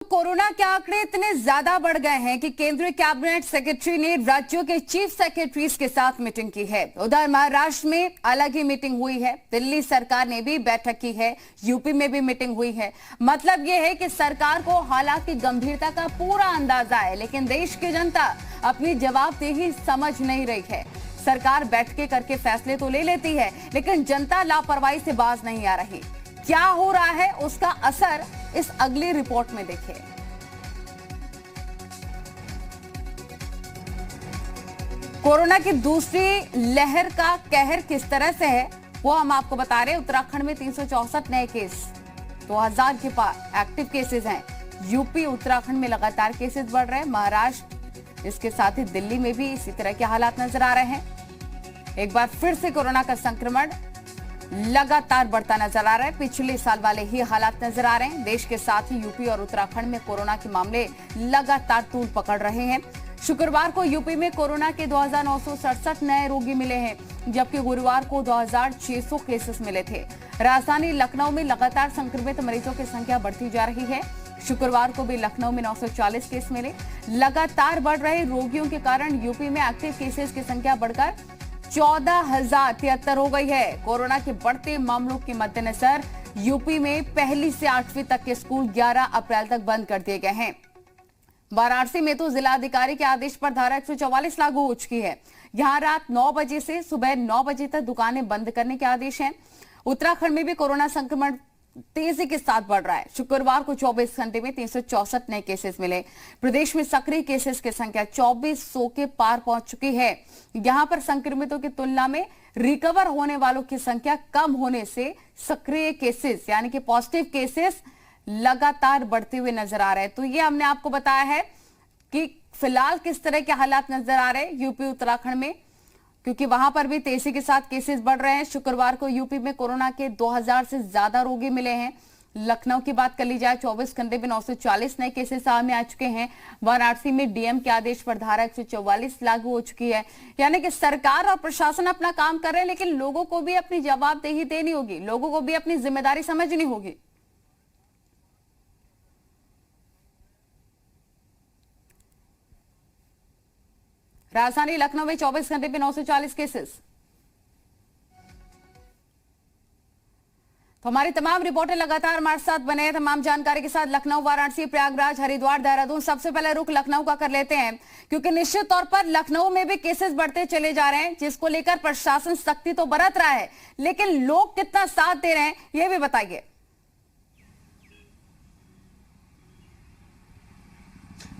Corona के आंकड़े इतने ज्यादा बढ़ गए हैं कि केंद्रीय कैबिनेट सेक्रेटरी ने राज्यों के चीफ सेक्रेटरीज के साथ मीटिंग की है। उधर महाराष्ट्र में अलग ही मीटिंग हुई है, दिल्ली सरकार ने भी बैठक की है, यूपी में भी मीटिंग हुई है। मतलब यह है कि सरकार को हालात की गंभीरता का पूरा अंदाजा है, लेकिन देश की जनता अपनी जवाबदेही समझ नहीं रही है। सरकार बैठकें करके फैसले तो ले लेती है, लेकिन जनता लापरवाही से बाज नहीं आ रही। क्या हो रहा है उसका असर इस अगली रिपोर्ट में देखिए। कोरोना की दूसरी लहर का कहर किस तरह से है वो हम आपको बता रहे हैं। उत्तराखंड में 364 नए केस, 2000 के पार एक्टिव केसेस हैं। यूपी उत्तराखंड में लगातार केसेस बढ़ रहे हैं। महाराष्ट्र, इसके साथ ही दिल्ली में भी इसी तरह के हालात नजर आ रहे हैं। एक बार फिर से कोरोना का संक्रमण लगातार बढ़ता नजर आ रहा है। पिछले साल वाले ही हालात नजर आ रहे हैं। देश के साथ ही यूपी और उत्तराखंड में कोरोना के मामले लगातार तूल पकड़ रहे हैं। शुक्रवार को यूपी में कोरोना के 2967 नए रोगी मिले हैं, जबकि गुरुवार को 2600 केसेस मिले थे। राजधानी लखनऊ में लगातार संक्रमित मरीजों की संख्या बढ़ती जा रही है। शुक्रवार को भी लखनऊ में 940 केस मिले। लगातार बढ़ रहे रोगियों के कारण यूपी में एक्टिव केसेस की संख्या बढ़कर 14,073 हो गई है। कोरोना के बढ़ते मामलों के मद्देनजर यूपी में पहली से 8वीं तक के स्कूल 11 अप्रैल तक बंद कर दिए गए हैं। वाराणसी में तो जिलाधिकारी के आदेश पर धारा 144 लागू हो चुकी है। यहां रात 9 बजे से सुबह 9 बजे तक दुकानें बंद करने के आदेश हैं। उत्तराखंड में भी कोरोना संक्रमण तेजी के साथ बढ़ रहा है। शुक्रवार को 24 घंटे में 364 नए केसेस मिले। प्रदेश में सक्रिय केसेस की संख्या 2400 के पार पहुंच चुकी है। यहां पर संक्रमितों की तुलना में रिकवर होने वालों की संख्या कम होने से सक्रिय केसेस यानी कि पॉजिटिव केसेस लगातार बढ़ते हुए नजर आ रहे हैं। तो ये हमने आपको बताया है कि फिलहाल किस तरह के हालात नजर आ रहे हैं यूपी उत्तराखंड में, क्योंकि वहां पर भी तेजी के साथ केसेस बढ़ रहे हैं। शुक्रवार को यूपी में कोरोना के 2000 से ज्यादा रोगी मिले हैं। लखनऊ की बात कर ली जाए, 24 घंटे में 940 नए केसेस सामने आ चुके हैं। वाराणसी में डीएम के आदेश पर धारा 144 लागू हो चुकी है। यानी कि सरकार और प्रशासन अपना काम कर रहे हैं, लेकिन लोगों को भी अपनी जवाबदेही देनी होगी, लोगों को भी अपनी जिम्मेदारी समझनी होगी। राजधानी लखनऊ में 24 घंटे में 940 केसेस। तो हमारी तमाम रिपोर्टर लगातार हमारे साथ बने हैं तमाम जानकारी के साथ। लखनऊ, वाराणसी, प्रयागराज, हरिद्वार, देहरादून, सबसे पहले रुख लखनऊ का कर लेते हैं, क्योंकि निश्चित तौर पर लखनऊ में भी केसेस बढ़ते चले जा रहे हैं, जिसको लेकर प्रशासन सख्ती तो बरत रहा है, लेकिन लोग कितना साथ दे रहे हैं ये भी बताइए।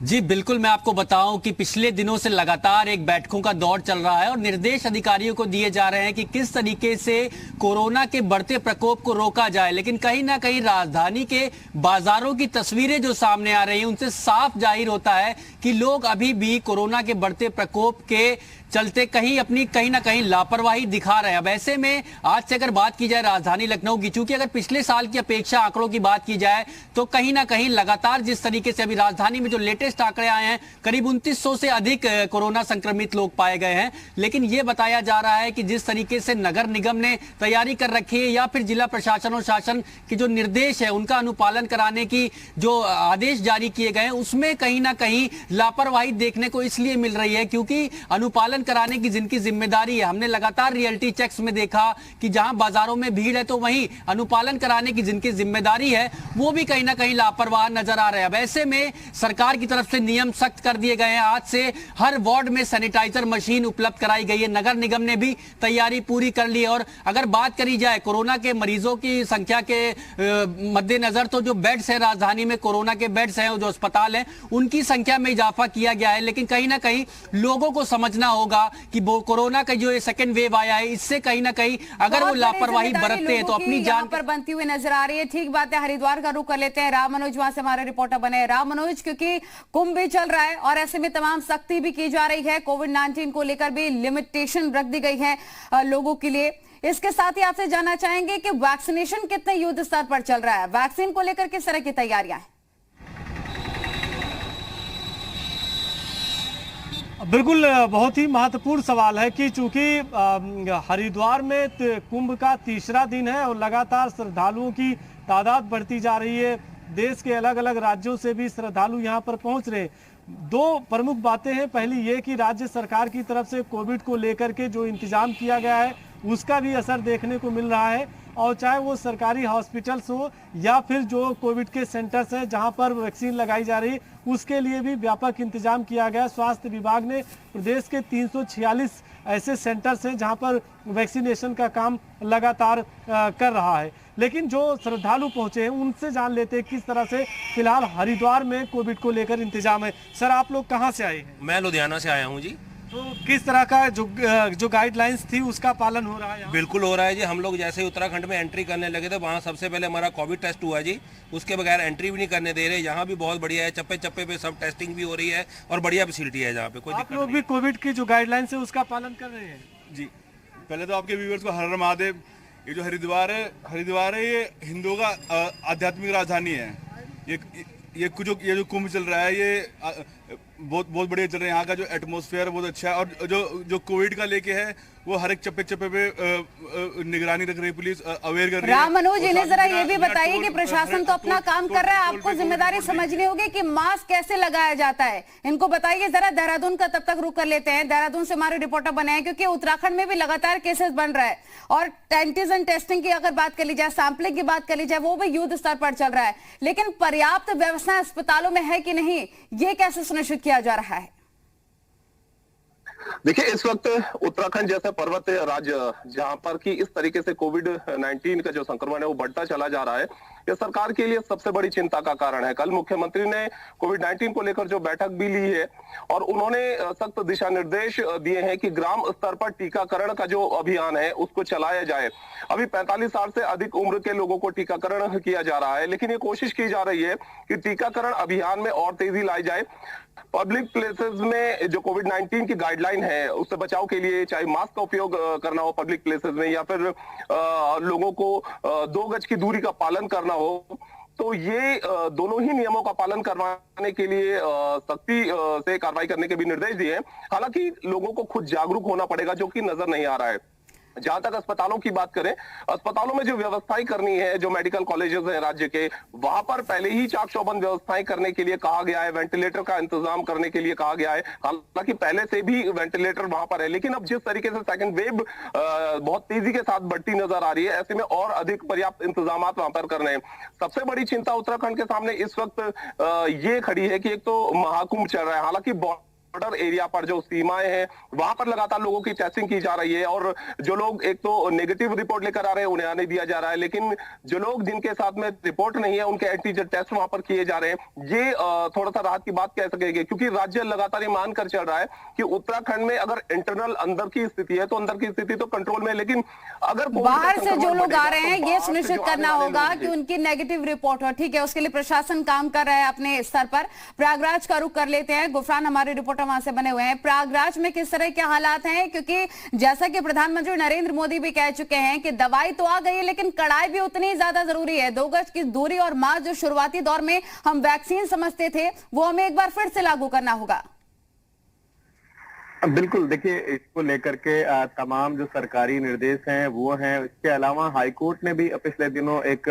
जी बिल्कुल, मैं आपको बताऊं कि पिछले दिनों से लगातार एक बैठकों का दौर चल रहा है और निर्देश अधिकारियों को दिए जा रहे हैं कि किस तरीके से कोरोना के बढ़ते प्रकोप को रोका जाए। लेकिन कहीं ना कहीं राजधानी के बाजारों की तस्वीरें जो सामने आ रही हैं उनसे साफ जाहिर होता है कि लोग अभी भी कोरोना के बढ़ते प्रकोप के चलते कहीं ना कहीं लापरवाही दिखा रहे हैं। अब ऐसे में आज से अगर बात की जाए राजधानी लखनऊ की, चूंकि अगर पिछले साल की अपेक्षा आंकड़ों की बात की जाए तो कहीं ना कहीं लगातार जिस तरीके से अभी राजधानी में जो लेटेस्ट आंकड़े आए हैं, करीब 2900 से अधिक कोरोना संक्रमित लोग पाए गए हैं। लेकिन यह बताया जा रहा है कि जिस तरीके से नगर निगम ने तैयारी कर रखी है या फिर जिला प्रशासन और शासन के जो निर्देश है उनका अनुपालन कराने की जो आदेश जारी किए गए हैं, उसमें कहीं ना कहीं लापरवाही देखने को इसलिए मिल रही है क्योंकि अनुपालन कराने की जिनकी जिम्मेदारी है, हमने लगातार रियलिटी चेक्स में देखा कि जहां बाजारों में भीड़ है तो वहीं अनुपालन कराने की जिनकी जिम्मेदारी है वो भी कहीं ना कहीं लापरवाह नजर आ रहे हैं। अब ऐसे में सरकार की तरफ से नियम सख्त कर दिए गए हैं। आज से हर वार्ड में सैनिटाइजर मशीन उपलब्ध कराई गई है। नगर निगम ने भी तैयारी पूरी कर ली है। और अगर बात करी जाए कोरोना के मरीजों की संख्या के मद्देनजर तो जो बेड्स है राजधानी में, कोरोना के बेड्स हैं, जो अस्पताल है, उनकी संख्या में इजाफा किया गया है। लेकिन कहीं ना कहीं लोगों को समझना होगा कि कोरोना का जो सेकंड वेव आया है, इससे कहीं ना कहीं अगर वो लापरवाही बरतते हैं तो अपनी जान पर बनती हुई नजर आ रही है। ठीक बात है, हरिद्वार का रुख कर लेते हैं। राम मनोज वहां से हमारे रिपोर्टर बने। राम मनोज, क्योंकि कुंभ भी चल रहा है और ऐसे में तमाम सख्ती भी की जा रही है, कोविड-19 को लेकर भी लिमिटेशन रख दी गई है लोगों के लिए। इसके साथ ही आपसे जानना चाहेंगे कि वैक्सीनेशन कितने युद्ध स्तर पर चल रहा है, वैक्सीन को लेकर किस तरह की तैयारियां हैं? बिल्कुल, बहुत ही महत्वपूर्ण सवाल है कि चूंकि हरिद्वार में कुंभ का तीसरा दिन है और लगातार श्रद्धालुओं की तादाद बढ़ती जा रही है। देश के अलग अलग राज्यों से भी श्रद्धालु यहाँ पर पहुंच रहे। दो प्रमुख बातें हैं। पहली ये कि राज्य सरकार की तरफ से कोविड को लेकर के जो इंतजाम किया गया है उसका भी असर देखने को मिल रहा है, और चाहे वो सरकारी हॉस्पिटल्स हो या फिर जो कोविड के सेंटर्स हैं जहां पर वैक्सीन लगाई जा रही, उसके लिए भी व्यापक इंतजाम किया गया। स्वास्थ्य विभाग ने प्रदेश के 346 ऐसे सेंटर्स हैं जहां पर वैक्सीनेशन का काम लगातार कर रहा है। लेकिन जो श्रद्धालु पहुंचे हैं उनसे जान लेते हैं किस तरह से फिलहाल हरिद्वार में कोविड को लेकर इंतजाम है। सर, आप लोग कहाँ से आए हैं? मैं लुधियाना से आया हूँ जी। तो किस तरह का जो गाइडलाइंस थी उसका पालन हो रहा है यहाँ? बिल्कुल हो रहा है जी। हम लोग जैसे ही उत्तराखंड में एंट्री करने लगे थे वहाँ सबसे पहले हमारा कोविड टेस्ट हुआ जी, उसके बगैर एंट्री भी नहीं करने दे रहे। यहाँ भी बहुत बढ़िया है, चप्पे चप्पे पे सब टेस्टिंग भी हो रही है और बढ़िया फैसिलिटी है जहाँ पे, कोई आप लोग भी कोविड की जो गाइडलाइंस है उसका पालन कर रहे हैं? जी, पहले तो आपके व्यूअर्स को हर हर महादेव। ये जो हरिद्वार है ये हिंदुओं का आध्यात्मिक राजधानी है। ये जो कुंभ चल रहा है ये बहुत बढ़िया चल रहा है। यहाँ का जो एटमॉस्फेयर बहुत अच्छा है, और जो कोविड का लेके है वो हर एक चप्पे चप्पे पे निगरानी रख रही है पुलिस, अवेयर कर रही है। राम मनोज, इन्हें जरा ये भी बताइए कि प्रशासन तो अपना काम कर रहा है, आपको जिम्मेदारी समझनी होगी कि मास्क कैसे लगाया जाता है। इनको बताइए जरा। देहरादून का तब तक रुक कर लेते हैं। देहरादून से हमारे रिपोर्टर बने हैं, क्योंकि उत्तराखंड में भी लगातार केसेस बन रहा है और एंटीजन टेस्टिंग की अगर बात कर ली जाए, सैंपलिंग की बात कर ली जाए, वो भी युद्ध स्तर पर चल रहा है। लेकिन पर्याप्त व्यवस्था अस्पतालों में है कि नहीं, ये कैसे सुनिश्चित किया जा रहा है? देखिए, इस वक्त उत्तराखंड जैसा पर्वतीय राज्य जहां पर कि इस तरीके से कोविड-19 का जो संक्रमण है वो बढ़ता चला जा रहा है, ये सरकार के लिए सबसे बड़ी चिंता का कारण है। कल मुख्यमंत्री ने कोविड-19 को लेकर जो बैठक भी ली है और उन्होंने सख्त दिशा निर्देश दिए हैं कि ग्राम स्तर पर टीकाकरण का जो अभियान है उसको चलाया जाए। अभी 45 साल से अधिक उम्र के लोगों को टीकाकरण किया जा रहा है, लेकिन ये कोशिश की जा रही है कि टीकाकरण अभियान में और तेजी लाई जाए। पब्लिक प्लेसेस में जो कोविड-19 की गाइडलाइन है उससे बचाव के लिए चाहे मास्क का उपयोग करना हो पब्लिक प्लेसेस में, या फिर लोगों को 2 गज की दूरी का पालन करना हो, तो ये दोनों ही नियमों का पालन करवाने के लिए सख्ती से कार्रवाई करने के भी निर्देश दिए हैं। हालांकि लोगों को खुद जागरूक होना पड़ेगा, जो कि नजर नहीं आ रहा है। जहां तक अस्पतालों की बात करें, अस्पतालों में जो व्यवस्थाएं करनी है, जो मेडिकल कॉलेजेस हैं राज्य के, वहां पर पहले ही चाक चौबंद व्यवस्थाएं करने के लिए कहा गया है, वेंटिलेटर का इंतजाम करने के लिए कहा गया है। हालांकि पहले से भी वेंटिलेटर वहां पर है, लेकिन अब जिस तरीके से सेकंड वेव बहुत तेजी के साथ बढ़ती नजर आ रही है, ऐसे में और अधिक पर्याप्त इंतजाम वहां पर करने हैं। सबसे बड़ी चिंता उत्तराखंड के सामने इस वक्त ये खड़ी है कि एक तो महाकुंभ चल रहा है, हालांकि बॉर्डर एरिया पर जो सीमाएं हैं वहां पर लगातार लोगों की टेस्टिंग की जा रही है, और जो लोग एक तो नेगेटिव रिपोर्ट लेकर आ रहे हैं उन्हें आने दिया जा रहा है, लेकिन जो लोग जिनके साथ में रिपोर्ट नहीं है उनके एंटीजन टेस्ट वहां पर किए जा रहे हैं। ये थोड़ा सा राहत की बात कह सकेंगे, क्योंकि राज्य लगातार ये मानकर चल रहा है कि उत्तराखंड में अगर इंटरनल अंदर की स्थिति है तो अंदर की स्थिति तो कंट्रोल में है, लेकिन अगर बाहर से जो लोग आ रहे हैं ये सुनिश्चित करना होगा कि उनकी नेगेटिव रिपोर्ट हो। ठीक है, उसके लिए प्रशासन काम कर रहा है अपने स्तर पर। प्रयागराज का रुख कर लेते हैं। गुफरान हमारे रिपोर्टर वहां से बने हुए हैं। प्रयागराज में किस तरह के हालात हैं, क्योंकि जैसा कि प्रधानमंत्री नरेंद्र मोदी भी कह चुके हैं कि दवाई तो आ गई है लेकिन कड़ाई भी उतनी ज्यादा जरूरी है। 2 गज की दूरी और मास्क जो शुरुआती दौर में हम वैक्सीन समझते थे वो हमें एक बार फिर से लागू करना होगा। बिल्कुल, देखिए इसको लेकर के तमाम जो सरकारी निर्देश हैं वो हैं। इसके अलावा हाईकोर्ट ने भी पिछले दिनों एक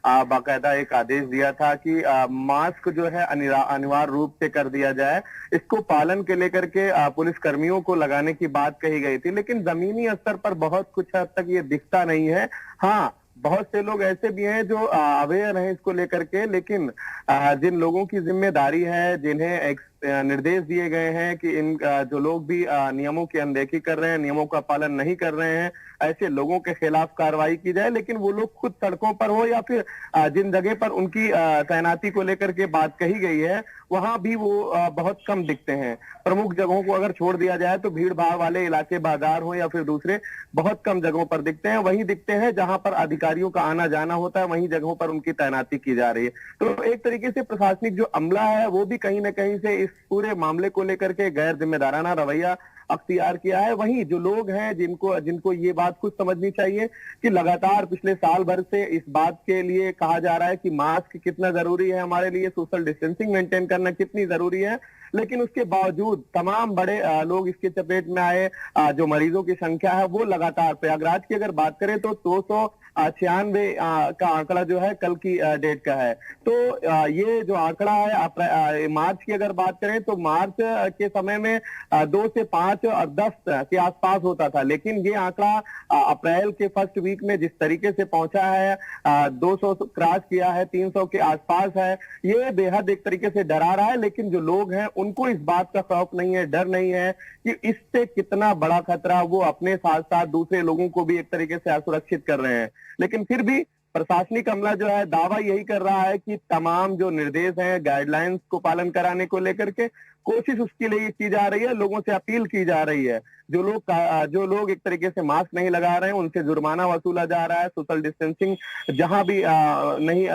बाकायदा एक आदेश दिया था कि मास्क जो है अनिवार्य रूप से कर दिया जाए। इसको पालन के लेकर के पुलिस कर्मियों को लगाने की बात कही गई थी, लेकिन जमीनी स्तर पर बहुत कुछ हद तक ये दिखता नहीं है। हाँ, बहुत से लोग ऐसे भी हैं जो अवेयर हैं इसको लेकर के, लेकिन जिन लोगों की जिम्मेदारी है, जिन्हें निर्देश दिए गए हैं कि इन जो लोग भी नियमों की अनदेखी कर रहे हैं, नियमों का पालन नहीं कर रहे हैं, ऐसे लोगों के खिलाफ कार्रवाई की जाए। लेकिन वो लोग खुद सड़कों पर हो या फिर जिन जगह पर उनकी तैनाती को लेकर के बात कही गई है वहां भी वो बहुत कम दिखते हैं। प्रमुख जगहों को अगर छोड़ दिया जाए तो भीड़ भाड़ वाले इलाके, बाजार हो या फिर दूसरे, बहुत कम जगहों पर दिखते हैं। वहीं दिखते हैं जहां पर अधिकारियों का आना जाना होता है, वहीं जगहों पर उनकी तैनाती की जा रही है। तो एक तरीके से प्रशासनिक जो अमला है वो भी कहीं ना कहीं से इस पूरे मामले को लेकर के गैर जिम्मेदाराना रवैया अख्तियार किया है। वहीं जो लोग हैं जिनको ये बात कुछ समझनी चाहिए कि लगातार पिछले साल भर से इस बात के लिए कहा जा रहा है कि मास्क कितना जरूरी है हमारे लिए, सोशल डिस्टेंसिंग मेंटेन करना कितनी जरूरी है, लेकिन उसके बावजूद तमाम बड़े लोग इसके चपेट में आए। जो मरीजों की संख्या है वो लगातार, प्रयागराज की अगर बात करें तो 200 96 का आंकड़ा जो है कल की डेट का है। तो ये जो आंकड़ा है मार्च की अगर बात करें तो मार्च के समय में 2 से 5 और 10 के आसपास होता था, लेकिन ये आंकड़ा अप्रैल के फर्स्ट वीक में जिस तरीके से पहुंचा है 200 क्रॉस किया है, 300 के आसपास है, ये बेहद एक तरीके से डरा रहा है। लेकिन जो लोग हैं उनको इस बात का खौफ नहीं है, डर नहीं है कि इससे कितना बड़ा खतरा, वो अपने साथ साथ दूसरे लोगों को भी एक तरीके से असुरक्षित कर रहे हैं। लेकिन फिर भी प्रशासनिक अमला जो है दावा यही कर रहा है कि तमाम जो निर्देश हैं, गाइडलाइंस को पालन कराने को लेकर के कोशिश उसके लिए की जा रही है, लोगों से अपील की जा रही है। जो लोग एक तरीके से मास्क नहीं लगा रहे हैं उनसे जुर्माना वसूला जा रहा है। सोशल डिस्टेंसिंग जहां भी नहीं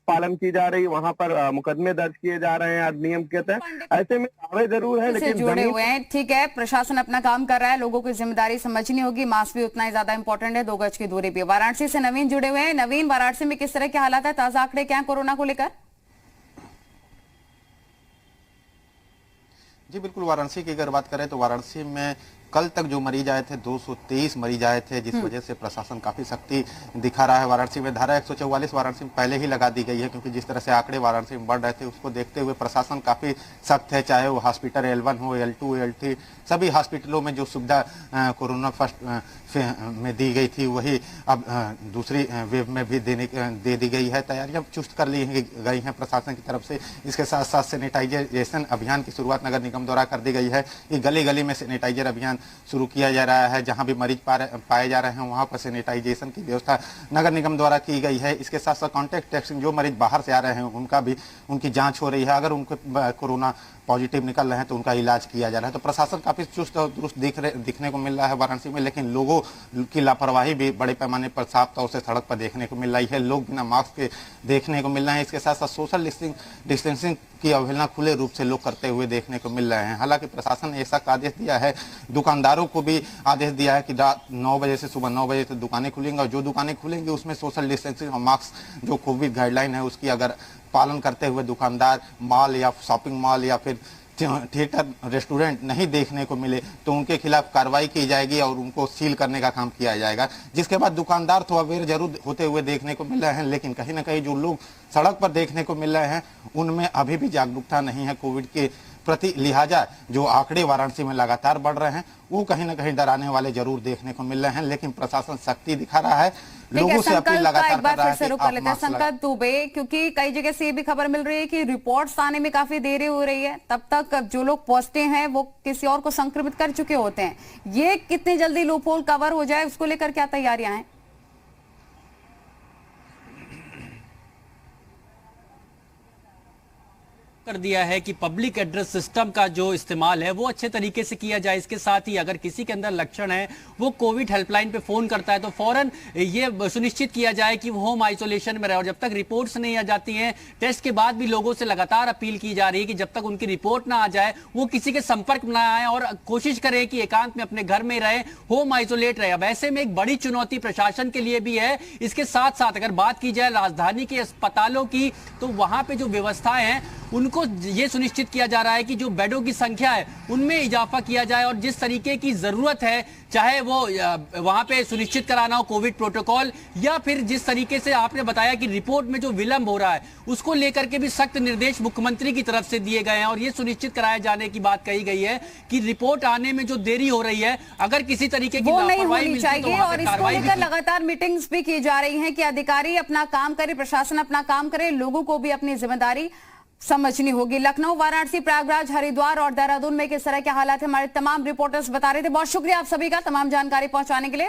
पालन की जा रही, वहां पर मुकदमे दर्ज किए जा रहे हैं अधिनियम के तहत। ऐसे में दावे जरूर है लेकिन जुड़े हुए हैं। ठीक है, प्रशासन अपना काम कर रहा है, लोगों की जिम्मेदारी समझनी होगी, मास्क भी उतना ही ज्यादा इंपॉर्टेंट है, 2 गज की दूरी भी। वाराणसी से नवीन जुड़े हुए हैं। नवीन, वाराणसी में किस तरह के हालात है, ताजा आंकड़े क्या है कोरोना को लेकर? जी बिल्कुल, वाराणसी की अगर बात करें तो वाराणसी में कल तक जो मरीज आए थे 223 मरीज आए थे, जिस वजह से प्रशासन काफी सख्ती दिखा रहा है। वाराणसी में धारा 144 वाराणसी में पहले ही लगा दी गई है, क्योंकि जिस तरह से आंकड़े वाराणसी में बढ़ रहे थे उसको देखते हुए प्रशासन काफी सख्त है। चाहे वो हॉस्पिटल L1 हो, L2, L3, सभी हॉस्पिटलों में जो सुविधा कोरोना फर्स्ट में दी गई थी वही अब दूसरी वेव में भी दे दी गई है। तैयारियां चुस्त कर ली गई हैं प्रशासन की तरफ से। इसके साथ साथ सैनिटाइजेशन अभियान की शुरुआत नगर निगम द्वारा कर दी गई है। ये गली गली में सैनिटाइजर अभियान शुरू किया जा रहा है। जहां भी मरीज पाए जा रहे हैं वहां पर सैनिटाइजेशन की व्यवस्था नगर निगम द्वारा की गई है। इसके साथ साथ कॉन्टैक्ट ट्रेसिंग, जो मरीज बाहर से आ रहे हैं उनकी जांच हो रही है। अगर उनको कोरोना पॉजिटिव निकल रहे हैं तो उनका इलाज किया जा रहा है। तो प्रशासन काफी चुस्त और दुरुस्त दिखने को मिल रहा है वाराणसी में, लेकिन लोगों की लापरवाही भी बड़े पैमाने पर साफ तौर से सड़क पर देखने को मिल रही है। लोग बिना मास्क के देखने को मिल रहे हैं। इसके साथ साथ सोशल डिस्टेंसिंग की अवहेलना खुले रूप से लोग करते हुए देखने को मिल रहे हैं। हालांकि प्रशासन ने ऐसा आदेश दिया है, दुकानदारों को भी आदेश दिया है कि रात 9 बजे से सुबह 9 बजे तक दुकानें खुलेंगी और जो दुकानें खुलेंगी उसमें सोशल डिस्टेंसिंग और मास्क जो कोविड गाइडलाइन है उसकी अगर पालन करते हुए दुकानदार मॉल या शॉपिंग मॉल या फिर थिएटर रेस्टोरेंट नहीं देखने को मिले तो उनके खिलाफ कार्रवाई की जाएगी और उनको सील करने का काम किया जाएगा। जिसके बाद दुकानदार तो अवेयर जरूर होते हुए देखने को मिल रहे हैं, लेकिन कहीं ना कहीं जो लोग सड़क पर देखने को मिल रहे हैं उनमें अभी भी जागरूकता नहीं है कोविड के प्रति। लिहाजा जो आंकड़े वाराणसी में लगातार बढ़ रहे हैं वो कहीं ना कहीं डराने वाले जरूर देखने को मिल रहे हैं, लेकिन प्रशासन सख्ती दिखा रहा है, लोगों से अपील लगातार कर रहा है कि आप मास्क लगाएं। संकल्प दुबे, क्योंकि कई जगह से ये भी खबर मिल रही है कि रिपोर्ट्स आने में काफी देरी हो रही है, तब तक जो लोग पॉजिटिव हैं वो किसी और को संक्रमित कर चुके होते हैं। ये कितनी जल्दी लूपहोल कवर हो जाए उसको लेकर क्या तैयारियां हैं? कर दिया है कि पब्लिक एड्रेस सिस्टम का जो इस्तेमाल है वो अच्छे तरीके से किया जाए। इसके साथ ही अगर किसी के अंदर लक्षण है वो कोविड हेल्पलाइन पे फोन करता है तो फौरन ये सुनिश्चित किया जाए कि वो होम आइसोलेशन में रहे। और जब तक रिपोर्ट्स नहीं आ जाती हैं, टेस्ट के बाद भी लोगों से लगातार अपील की जा रही है कि जब तक उनकी रिपोर्ट ना आ जाए वो किसी के संपर्क में ना आए और कोशिश करें कि एकांत में अपने घर में रहे, होम आइसोलेट रहे। अब ऐसे में एक बड़ी चुनौती प्रशासन के लिए भी है। इसके साथ साथ अगर बात की जाए राजधानी के अस्पतालों की तो वहां पे जो व्यवस्थाएं हैं उनको ये सुनिश्चित किया जा रहा है कि जो बेडों की संख्या है उनमें इजाफा किया जाए और जिस तरीके की जरूरत है, चाहे वो वहां पे सुनिश्चित कराना हो कोविड प्रोटोकॉल या फिर जिस तरीके से आपने बताया कि रिपोर्ट में जो विलंब हो रहा है उसको लेकर के भी सख्त निर्देश मुख्यमंत्री की तरफ से दिए गए हैं और ये सुनिश्चित कराया जाने की बात कही गई है कि रिपोर्ट आने में जो देरी हो रही है अगर किसी तरीके की लापरवाही होनी चाहिए। और इसको लेकर लगातार मीटिंग्स भी की जा रही हैं कि अधिकारी अपना काम करे, प्रशासन अपना काम करे, लोगों को भी अपनी जिम्मेदारी समझनी होगी। लखनऊ, वाराणसी, प्रयागराज, हरिद्वार और देहरादून में किस तरह के हालात है हमारे तमाम रिपोर्टर्स बता रहे थे। बहुत शुक्रिया आप सभी का तमाम जानकारी पहुंचाने के लिए।